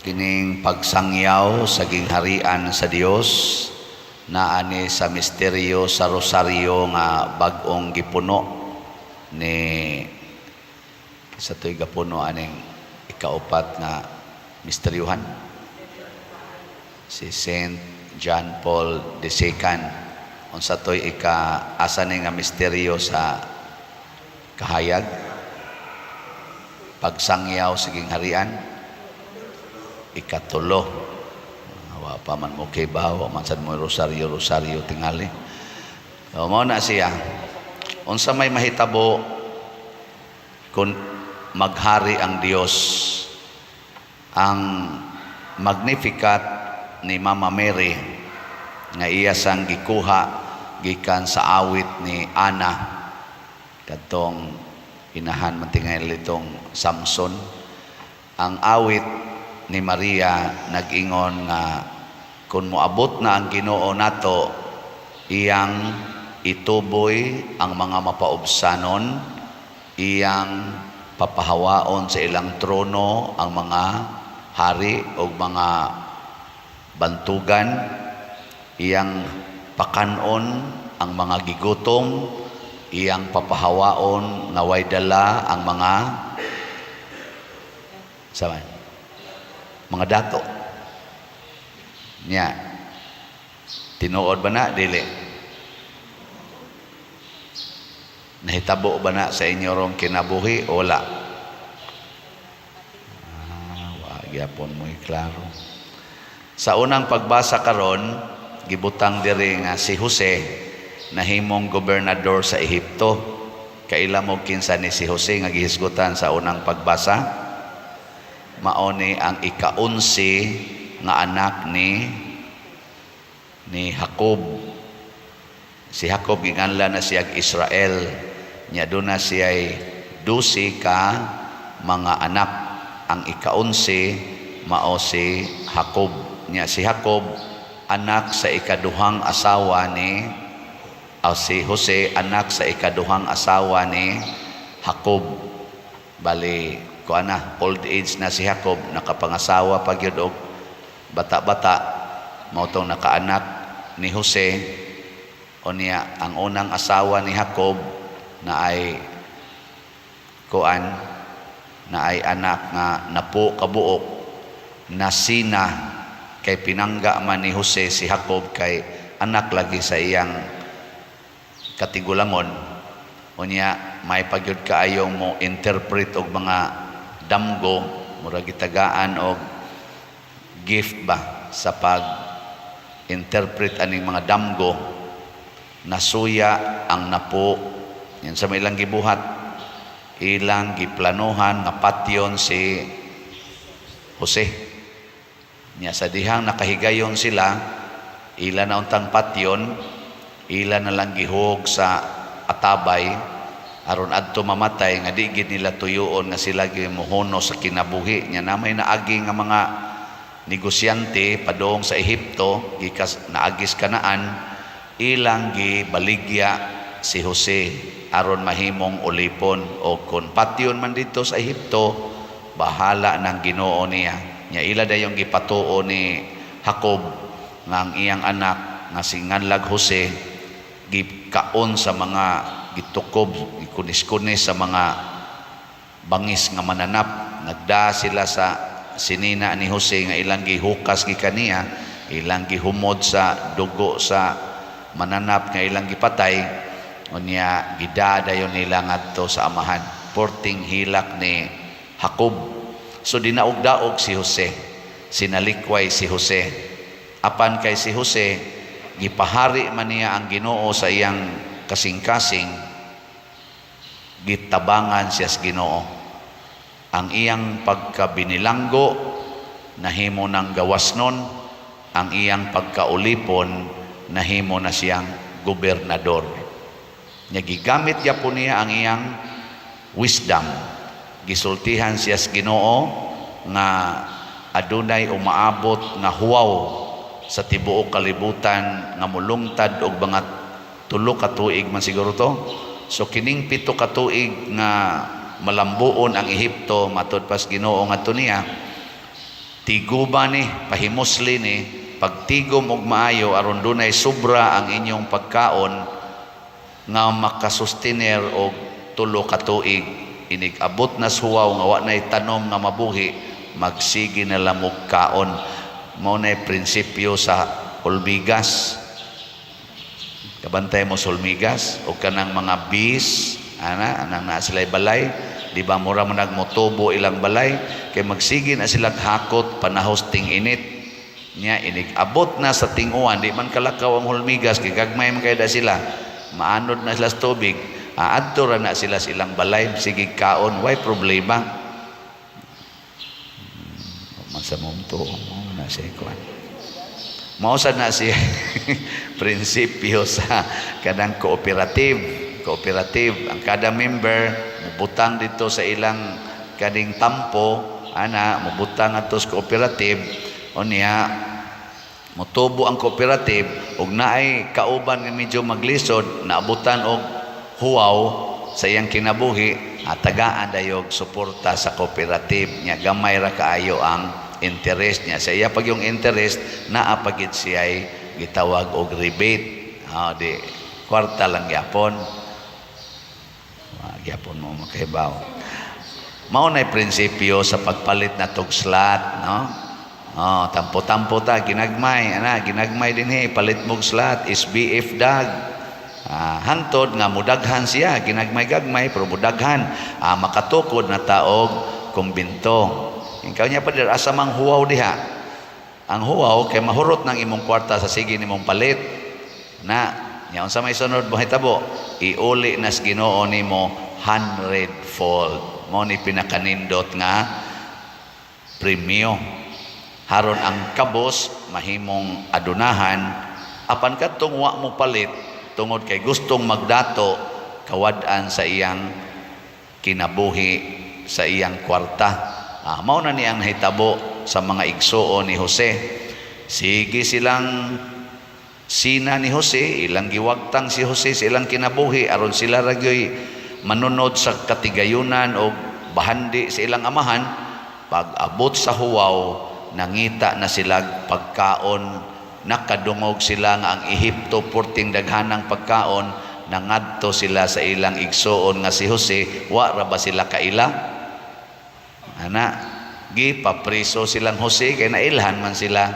kining pagsangyaw sa gingharian sa Dios na ani sa misteryo sa rosaryo nga bag-ong gipuno ni sa to'y gapuno aning ikaupat nga misteryuhan si Saint John Paul II. Unsa to'y asa ni nga misteryo sa kahayag pagsangyaw sa gingharian ikatulo. Wa pa man mo kay bawo man sad mo rosaryo tingali. So mao na siya. Unsa may mahitabo kung maghari ang Dios. Ang Magnificat ni Mama Mary nga iya sang gikuha gikan sa awit ni Ana kadtong inahan man tingay litong Samson. Ang awit ni Maria nag-ingon nga kung moabot na ang Ginoo nato iyang ituboy ang mga mapaubsanon, iyang papahawaon sa ilang trono ang mga hari o mga bantugan, iyang pakanon ang mga gigutom, iyang papahawaon nga way dala ang mga mga dato niya. Tinuod ba na? Dili. Nahitabo ba na sa inyo rong kinabuhi? O wala? Magyapon mo klaro. Sa unang pagbasa karon, gibutang diri nga si Jose nahimong gobernador sa Ehipto. Kaila mo kinsa ni si Jose nga gihisgutan sa unang pagbasa? Maoni ang ika-11 nga anak ni Jacob. Si Jacob ginganlan na siya Israel. Nya doon na siya 12 ka mga anak. Ang ika-11 mao si Jacob. Nya si Jacob anak sa ikaduhang asawa ni si Jose anak sa ikaduhang asawa ni Jacob. Bali old age na si Jacob, nakapangasawa pa gyud og bata-bata, mao tong nakaanak ni Jose. O niya ang unang asawa ni Jacob na ay anak nga napo kabuok na Sina, kay pinangga man ni Jose si Jacob kay anak lagi sa iyang katigulangon. O niya may pagyud kaayong mo interpret og mga damgo, murag gitagaan og gift ba sa pag-interpret aning mga damgo. Nasuya ang napo. Yan sa ilang gibuhat, ilang giplanuhan nga patyon si Jose. Nya sa dihang nakahigayon sila, ila na untang patyon, ila na lang gihug sa atabay aron adto mamatay nga di gid nila tuyoon nga sila gimuhono sa kinabuhi. Nya namay naagi nga mga negosyante padong sa Ehipto gikas naagis Kanaan, ilang gibaligya si Jose aron mahimong ulipon. O kun patyon man dito sa Ehipto, bahala ng Ginoo niya. Nya ila dayon gipatuo ni Jacob nga ang iyang anak nga singanlag Jose gikaon sa mga gitukob, gikunis-kunis sa mga bangis nga mananap. Nagda sila sa sinina ni Jose nga ilang gihukas gikaniya, ilang gihumod sa dugo sa mananap nga ilang gipatay. Unya gidadayon nila ngadto sa amahan, porting hilak ni Jacob. So dinaog-daog si Jose, sinalikway si Jose. Apan kay si Jose gipahari man niya ang Ginoo sa iyang kasing-kasing, gitabangan siya sa Ginoo. Ang iyang pagkabinilanggo nahimo ng gawasnon, ang iyang pagkaulipon nahimo na siyang gobernador. Nya gigamit gyapon niya ang iyang wisdom. Gisultihan siya sa Ginoo nga adunay umaabot nga huwaw sa tibuok kalibutan nga mulungtad og mga 3 ka tuig man siguro to. So kining 7 ka tuig nga malambuon ang Ehipto matud pas Ginoo ngadto niya, tiguba ni, pahimusli ni, pagtigom og maayo aron dunay sobra ang inyong pagkaon nga makasustener og 3 ka tuig. Inig abot na suwaw nga wa nay tanom nga mabuhi, magsige na lamog kaon. Mao nay prinsipyo sa hulmigas. Kabantay mo sa hulmigas o kanang mga bees, anang naa sila'y balay, di ba mura mo nagmotubo ilang balay, kay magsige na silang hakot panahos ting init. Nya inig abot na sa tinguan, di man kalakaw ang hulmigas, kay gagmay man kayda sila, maanod na sila sa tubig, aadto ra na sila silang balay, sige kaon, way problema. Masamumto mo na siya kuan. Mausad na siya prinsipyo sa kadang cooperative. Ang kada member mubutang dito sa ilang kading tampo, mubutang ato sa cooperative, o niya motubo ang cooperative ug naay kauban nga medyo maglisod, naabutan og huwaw sa iyang kinabuhi, tagaan dayog suporta sa cooperative niya, gamay ra kaayo ang interest niya. Sa iya pag yung interest naapagid siya ay gitawag og rebate. Di kwarta lang gyapon. Gyapon mo makahibaw. Mao nay prinsipyo sa pagpalit na tog slot, no? Tampo-tampo ta ginagmay, ginagmay dinhi palit mog slot, SBF dag. Hantod nga mudaghan siya, ginagmay-gagmay pero mudaghan, makatukod na taog kumbinto. Ikaw niya pa dir asa mang huwaw diha. Ang huwaw kay mahurot ng imong kwarta sa sige nimong palit. Nya unsa may sunod mo hitabo? Iuli nas Ginoo nimo 100-fold. Mo ni pinakanindot nga premyo. Haron ang kabos mahimong adunahan apan kadtong wa mo palit tungod kay gustong magdato kawad-an sa iyang kinabuhi sa iyang kwarta. Mao na niyang nahitabo sa mga igsuon ni Jose. Sige silang sina ni Jose, ilang giwagtang si Jose sa ilang kinabuhi aron sila ragyoy manunod sa katigayunan o bahandi sa ilang amahan. Pag abot sa huwaw, nangita na sila pagkaon, nakadungog sila nga ang Ehipto purting daghanang pagkaon, nangadto sila sa ilang igsuon nga si Jose, wa ra ba sila kaila? Gipapriso silang Jose kay nailhan man sila.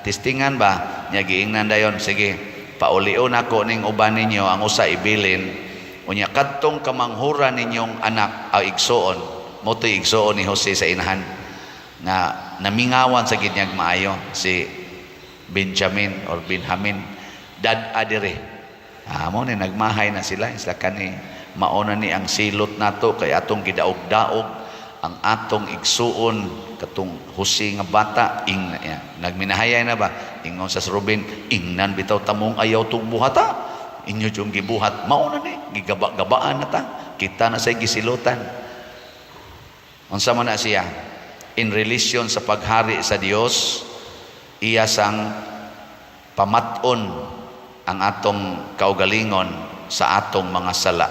Tistingan ba? Nya giingnan dayon, sige, paulion ako ning uban ninyo ang usa ibilin. Unya kadtong kamanghura ninyong anak igsuon, mo to igsuon ni Jose sa inahan nga namingawan sa ginyag maayo si Benjamin or Benjamin dad adire. Mo ni nagmahay na sila kani mauna ni ang silot nato kay atong gidaog-daog ang atong igsuon katong Jose nga bata nagminahayay na ba ingon sa Ruben, ingnan bitaw tamong ayaw tong buhata, inyo yung gibuhat, mauna ni gigaba-gabaan na ta, kita na say gisilutan. Unsa man na siya in relation sa paghari sa Dios, iya sang pamat-on ang atong kaugalingon sa atong mga sala.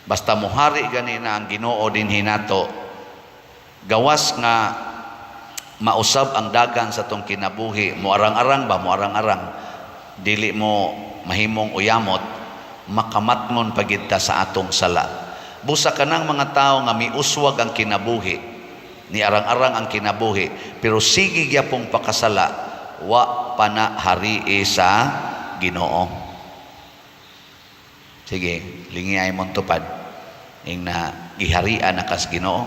Basta muhari ganina ang Ginoo din hinato, gawas nga mausab ang dagan sa tong kinabuhi, muarang-arang ba, muarang-arang, dili mo mahimong uyamot, makamatngon pagita sa atong sala. Busa ka ng mga tao nga miuswag ang kinabuhi, ni arang-arang ang kinabuhi, pero sige gyapong pakasala, wa pa na harii sa Ginoo. Sige, lingiyay mong tupad. Ing na giharian na kas Ginoo.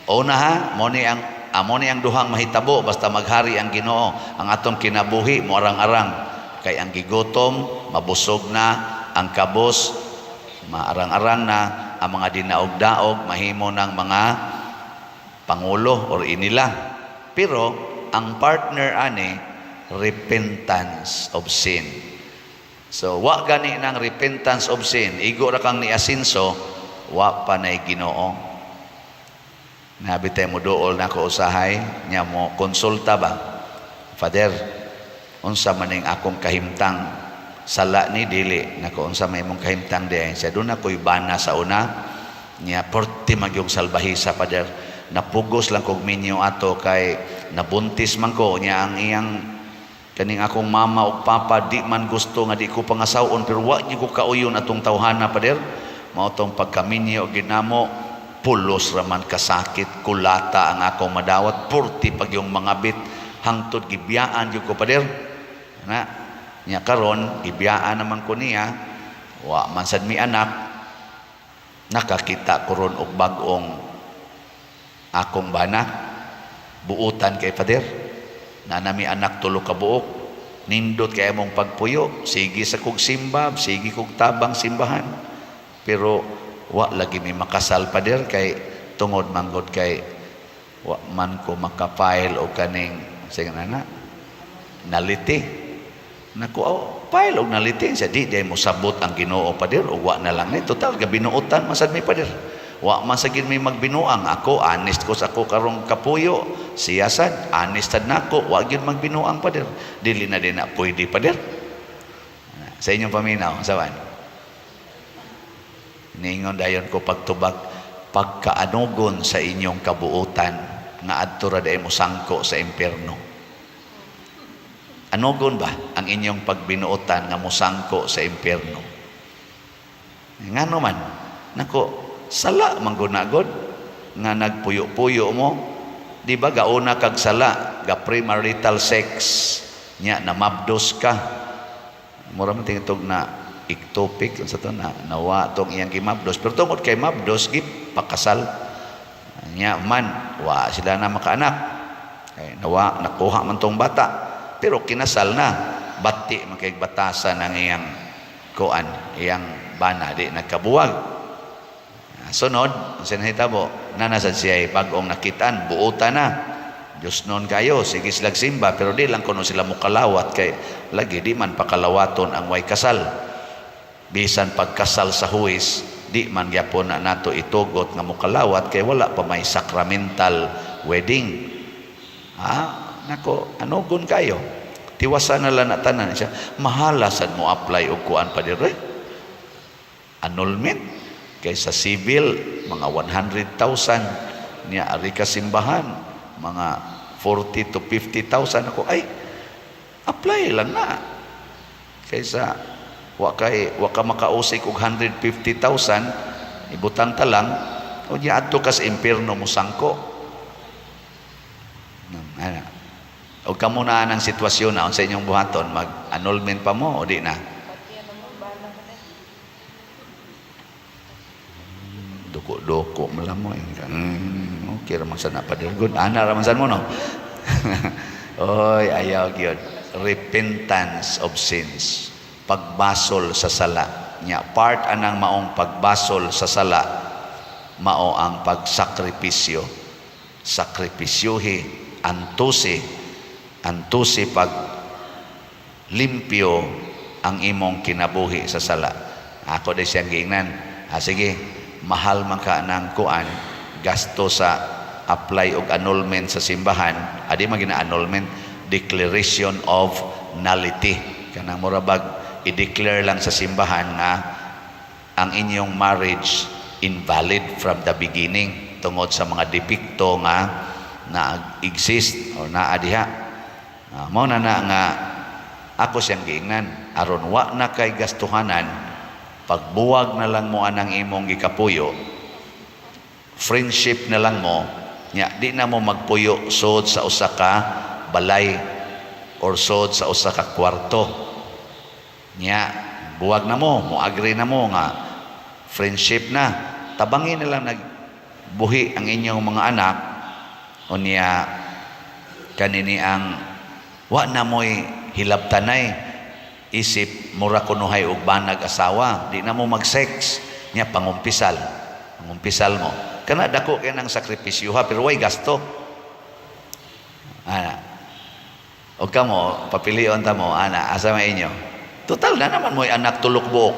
Una ha, mo ni ang duhang mahitabo basta maghari ang Ginoo. Ang atong kinabuhi mo arang-arang kay ang gigutom mabusog na, ang kabos maarang-arang na, ang mga dinaog-daog mahimo ng mga pangulo or inila. Pero ang partner ani repentance of sin. So wa gani ng repentance of sin, igo ra kang ni asinso, wa pa nay Ginoo. Nabitay mo dool na ko usahay nya mo konsulta ba, Father, unsa maning akong kahimtang sala ni dili nako unsa may mong kahimtang diay sa doon ako'y bana sa una Nya porti magyong salbahisa pader. Napugos lang kog minyo ato kay nabuntis man ko nya ang iyang kaning akong mama o papa di man gusto nga di ko pangasawon pero wa gyud ko kauyon atong tawhana pader. Mao tong pagkaminyo ginamo pulos raman kasakit kulata ang akong madawat porti pag yung mga bit hangtod gibiyaan jud ko pader na nya karon gibiyaan naman ko niya wa man sad mi anak nakakita ko ron og bag-ong akong bana buutan kay pader na nami anak tulo ka buok nindot kay among pagpuyo sige sa kog simba sige kog tabang simbahan pero wa lagi mi makasal pader kay tungod manggod kay wa man ko makapail o kaning sige na naliti nako pail og naliti sa di mo sabot ang Ginoo pader o wa na lang ni total ga binuotan masad mi pader wa man sagid mi magbinuang ako honest ko sa ako karong kapuyo siya sad honest sad nako wa gyud magbinuang pader dili na din na pwede pader sa inyong paminaw sawan ningon dayon ko pagtubag pagkaanogon sa inyong kabuutan nga adto ra day mo sangko sa impierno. Anogon ba ang inyong pagbinuotan nga mosangko sa impierno? Ngano man nako sala manggunagod nga nagpuyo-puyo mo di ba gauna kag sala ga premarital sex nya namabdos ka mura man tingtog na ectopic sa to na nawa tong iyang gimabdos pero tungod kay mabdos gid pakasal nya man wa sila na makaanak kay nawa nakuha man tong bata pero kinasal na bati man kay batasan ang iyang kuan iyang bana di nagkabuwag sunod sa nahitabo nanasad siya bag-ong nakitaan buutan na Diyos noon kayo sige sila simba pero di lang kuno sila mukalawat kay lagi di man pakalawaton ang way kasal bisan pagkasal sa huwis di man gyapon na nato itugot nga mukalawat kay wala pa may sacramental wedding nako anogon kayo tiwasan na lang na tanan siya mahala sad mo apply og kuan pa dire annulment kay sa civil mga 100,000 niya ari ka simbahan mga 40 to 50,000 ako ay apply lang na kaysa wa ka makausik og 150,000 ibutang ta lang o diya adto ka sa impierno mo sangko o kamo na ang sitwasyon na sa inyong buhaton mag-annulment pa mo o di na duko-duko malamoy okay raman sana pa good ana raman san mo no oy ayaw gyud repentance of sins pagbasol sa sala nya part anang maong pagbasol sa sala mao ang pagsakripisyo sakripisyohi antusi pag limpyo ang imong kinabuhi sa sala ako day siyang giingnan sige mahal man ka ng kuan gasto sa apply og annulment sa simbahan adi magina annulment declaration of nullity kanang murabag i-declare lang sa simbahan nga ang inyong marriage invalid from the beginning tungod sa mga depekto nga na-exist o naadiha mao na nga ako siyang giingnan aron wa na kay gastuhanan pagbuwag na lang mo anang imong gikapuyo friendship na lang mo nya di na mo magpuyo sod sa usa ka balay or sod sa usa ka kwarto nya buwag na mo agree na mo nga friendship na tabangin na lang nagbuhi ang inyong mga anak o niya kanini ang wa na mo'y hilabtanay isip mura kunuhay og banag asawa di na mo mag-sex nya pangumpisal mo kana dako kay nang sakripisyo ha pero way gasto o kamo papilion ta mo asa may inyo total na naman mo'y anak tulok buok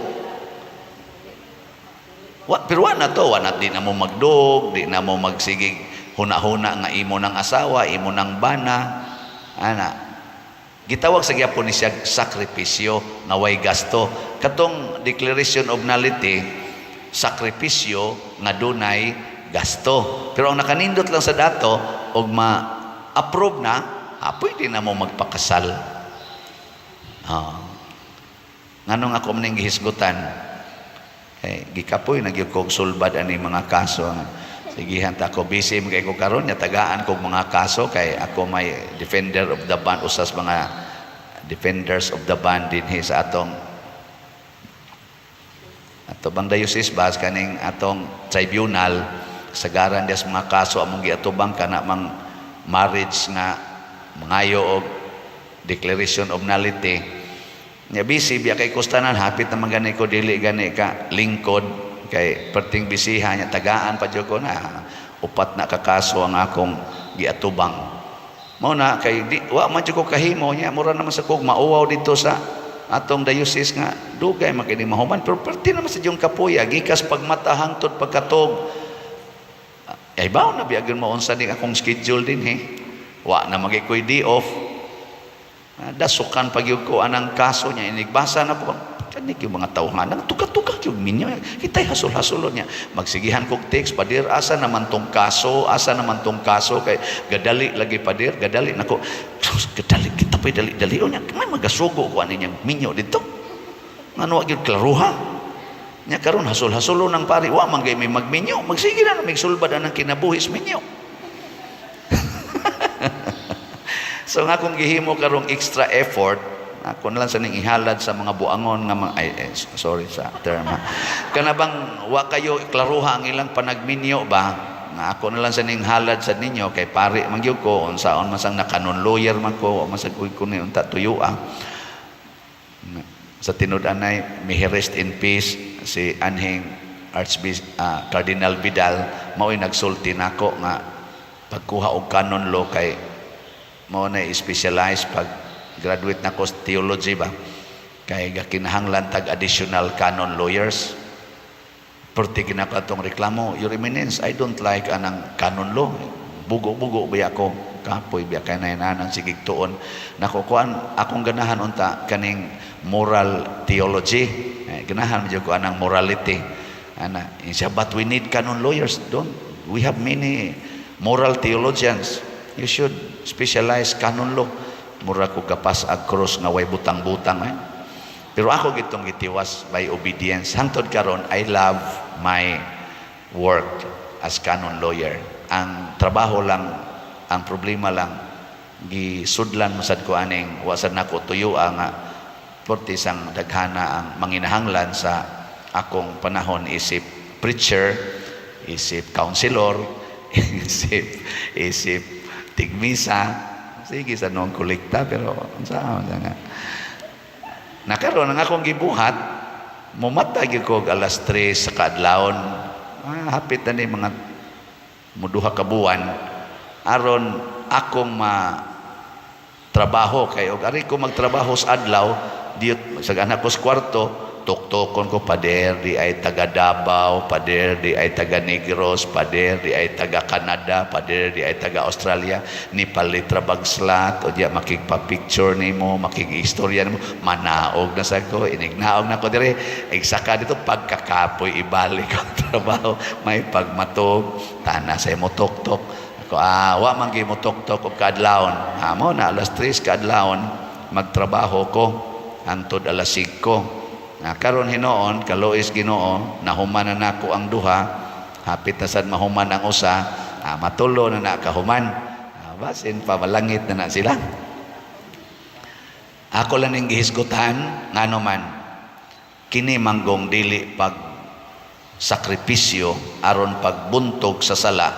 pero wala to di na mo magdog di na mo magsigig huna-huna nga imo ng asawa imo ng bana gitawag sa gyapon ni siya sakripisyo nga way gasto katong declaration of nullity sakripisyo nga dunay gasto. Pero ang nakanindot lang sa dato og ma-approve na, pwede na mo magpakasal. Nganong ako maning gihisgutan, gikapoy nagyud kog sulbad ani mga kaso. Sigihan ta ko busy kay ko karon nya tagaan kog mga kaso kay ako may defender of the band, usas mga defenders of the band dinhi sa atong bang diocese bas kaning atong tribunal sagaran des mga kaso among giatubang kana mang marriage nga mangayo og declaration of nullity. Nya busy biya kay kustanan hapit na magani ko dili gani ka lingkod kay perting bisihan nya tagaan pa jud ko na upat na kakaso ang akong giatubang. Mao na kay di wa man jud ko kahimo nya mura naman sa kog mauwaw dito sa atong diocese nga dugay man kini mahuman pero perti naman sa jung kapuya gikas pagmata hangtod pagkatog. Ay bawo na biagon mo unsa ning akong schedule din wa na magikoy day off. Dasukan pagyud ko anang kaso nya inigbasa na po kani yung mga tawhan nang tuka-tuka yung minyo kitay hasol-hasolon niya magsigihan kog text padir asa naman tong kaso kay gadali lagi padir gadali nako gadali kita pa dali nya may magasugo ko ani niyang minyo dito ngano wa gyud klaruha nya karon hasol-hasolon ng pari wa man gay may magminyo magsige na mig sulbad anang kinabuhis minyo. So nga kung gihimo karong extra effort ako na lang sa ning ihalad sa mga buangon nga sorry sa term kana bang wa kayo klaruha ang ilang panagminyo ba nga ako na lang sa ning halad sa ninyo kay pari man gyud ko unsaon man sang nakanon lawyer man ko masag ko ni unta tuyo sa tinud-anay may rest in peace si anhing Archbishop Cardinal Vidal mao'y nagsulti nako nga pagkuha og canon law kay mao na specialize pag graduate na ko sa theology ba kay gakinahanglan tag additional canon lawyers perti kinakatong reklamo your eminence I don't like anang canon law bugo-bugo biya ko kapoy biya kay nainanang sigig tuon nakukuan akong ganahan unta kaning moral theology ganahan medyo ko anang morality ana insya but we need canon lawyers don't we have many moral theologians you should specialize canon law mura ko kapas ag cross nga way butang-butang pero ako gitong gitiwas by obedience hangtod karon I love my work as canon lawyer ang trabaho lang ang problema lang gisudlan masad ko aning wasad nako tuyo nga porti sang daghana ang manginahanglan sa akong panahon isip preacher isip counselor isip tigmisa sige sa noong kolekta pero saan nga nakaroon ang akong gibuhat mumatag ko alas 3 sa kaadlawon hapit na ni mga muduha ka buwan aron akong trabaho kay og ari ko magtrabaho sa adlaw diot sa anak ko sa kwarto tuktokon ko pader di ay taga Davao pader di ay taga Negros pader di ay taga Canada pader di ay taga Australia ni palitra bagslat o diya makigpa-picture nimo makig-istorya nimo manaog na sa ko inignaog na ko dire eksaka dito pagkakapoy ibalik ang trabaho may pagmatog tana sa mo tuktok ako wa man gyud mo tuktok og kadlawon amo na alas 3 kadlawon magtrabaho ko hangtod alas 5 karon hinoon kalois Ginoo nahuman na nako ang duha hapit na sad mahuman ang usa matulo na nakahuman basin pa malangit na sila ako lang ning gihisgutan ngano man kini manggong dili pag sakripisyo aron pagbuntog sa sala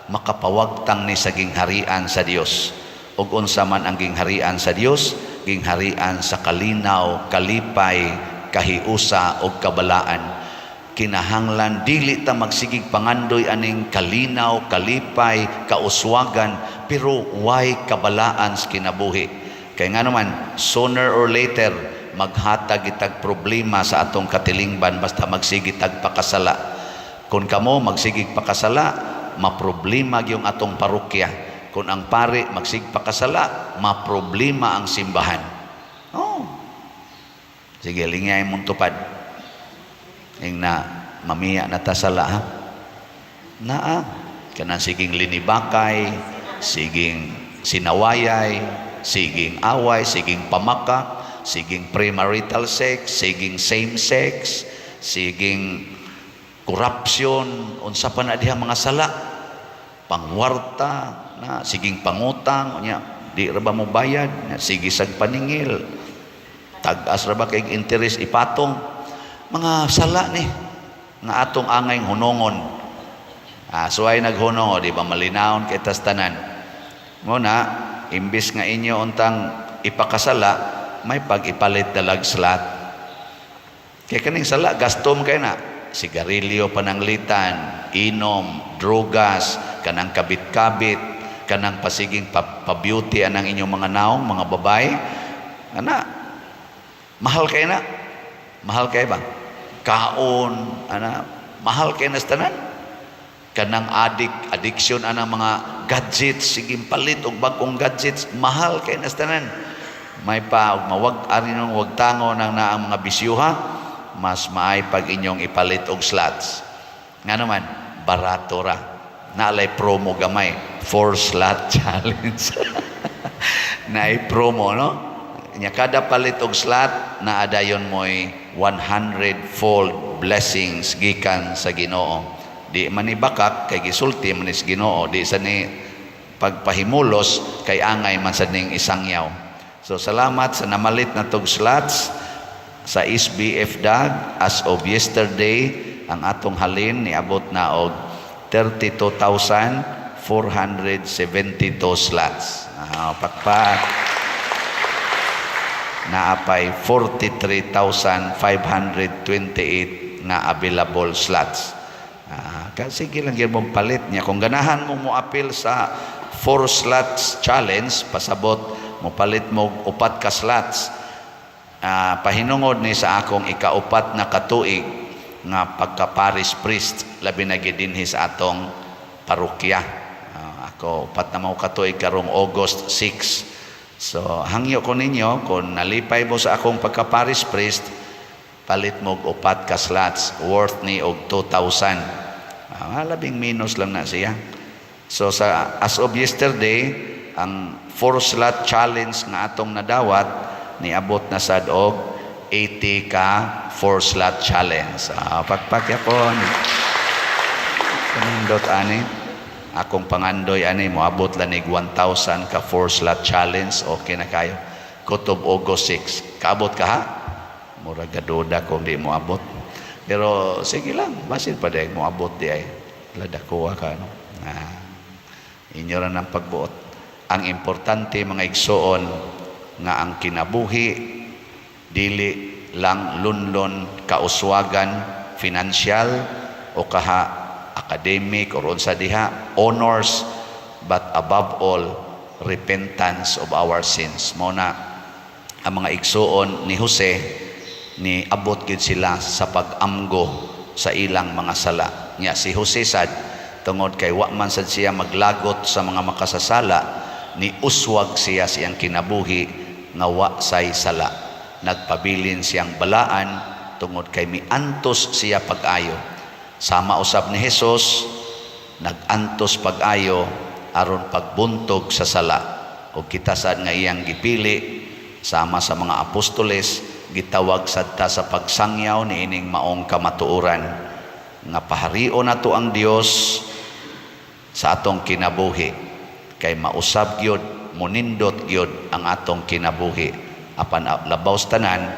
makapawagtang ni sa gingharian sa Dios ug unsa man ang gingharian sa Dios gingharian sa kalinaw kalipay kahiusa o kabalaan kinahanglan dili ta magsigig pangandoy aning kalinaw kalipay kauswagan pero why kabalaan sa kinabuhi kay nga naman sooner or later maghatag itag problema sa atong katilingban basta magsigig tag pakasala kung kamo magsigig pakasala maproblema yung atong parokya kung ang pare magsigig pakasala maproblema ang simbahan sige lingay mong tupad ing na mamiya na ta sala ha. Naa kanang siging linibakay, siging sinawayay, siging away, siging pamaka, siging premarital sex, siging same sex, siging corruption, unsa pa na diha mga sala, pangwarta na siging pangutang nya di ra ba mo bayad, sige sag paningil, tag-as ra ba kay interest ipatong, mga sala ni nga atong angay hunongon. Suway naghunong, di ba malinawon kay tas tanan. Muna imbis nga inyo untang ipakasala, may pag-ipalit dalag slat. Kaya kaning sala gastom kay na sigarilyo pananglitan, inom, drogas, kanang kabit-kabit, kanang pasiging pa-beauty anang inyong mga naong, mga babae. Ana, mahal kay na. Mahal kay ba? Kaon, ana, mahal kay na sa tanan. Kanang addiction anang mga gadgets, siging palit og bagong gadgets, mahal kay na sa tanan. May pa og mawag ari nung wag tango nang naang mga bisyuha, mas maay pag inyong ipalit og slots. Nga naman, barato ra. Naalay promo gamay, 4 slot challenge. Naay promo, no? Nya kada palit og slot, naadayon mo'y 100-fold blessings gikan sa Ginoo. Di man ni bakak, kay gisulti man ni sa Ginoo. Di sa ni pagpahimulos, kay angay man sa ning isangyaw. So, salamat sa namalit na tog slots sa SBF DAG. As of yesterday, ang atong halin niabot na og 32,472 slots. Pakpak. Naapay 43,528 na available slots. Sige lang yun mong palit niya. Kung ganahan mo mo appeal sa 4 slots challenge, pasabot mo palit mo 4 ka slots. Pahinungod ni sa akong ikaupat na katuig nga pagka-parish priest, labi na gidinhi sa atong parokya. Ako 4 na mo katuig karong August 6. So hangyo ko ninyo, kung nalipay mo sa akong pagka-parish priest, palit mo 4 ka slots worth ni og 2,000. Labing minus lang na siya. So as of yesterday, ang 4 slot challenge nga atong nadawat niabot na sad og 80 ka 4 slot challenge. Pagpakyapon. Kanindot ani. Akong pangandoy ani moabot lanig 1,000 ka 4 slot challenge. Okay na kayo. Kutob August 6. Kaabot ka ha? Mura gaduda kung di moabot. Pero sige lang, basin pa dahil moabot di ay. Ladakuha ka, no? Inyo rin ang pagbuot. Ang importante mga igsoon nga ang kinabuhi dili lang lunlon kauswagan financial o kaha academic or unsa diha honors, but above all repentance of our sins. Muna ang mga igsoon ni Jose ni abot gid sila sa pag-amgo sa ilang mga sala. Nya si Jose sad tungod kay wa man sad siya maglagot sa mga makasasala, ni uswag siya siyang kinabuhi nga wa say sala. Nagpabilin siyang balaan tungod kay miantos siya pag-ayo. Sama usab ni Hesus, nagantos pag-ayo aron pagbuntog sa sala. O kita sad nga iyang gipili sama sa mga apostoles, gitawag sadta sa pagsangyaw ni ining maong kamatuoran nga paharion nato ang Dios sa atong kinabuhi. Kay mausab gyud, munindot gyud ang atong kinabuhi. Apan labaw sa tanan,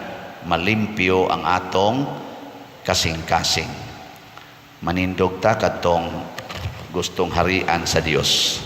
malimpyo ang atong kasing-kasing. Manindog ta katong gustong harian sa Dios.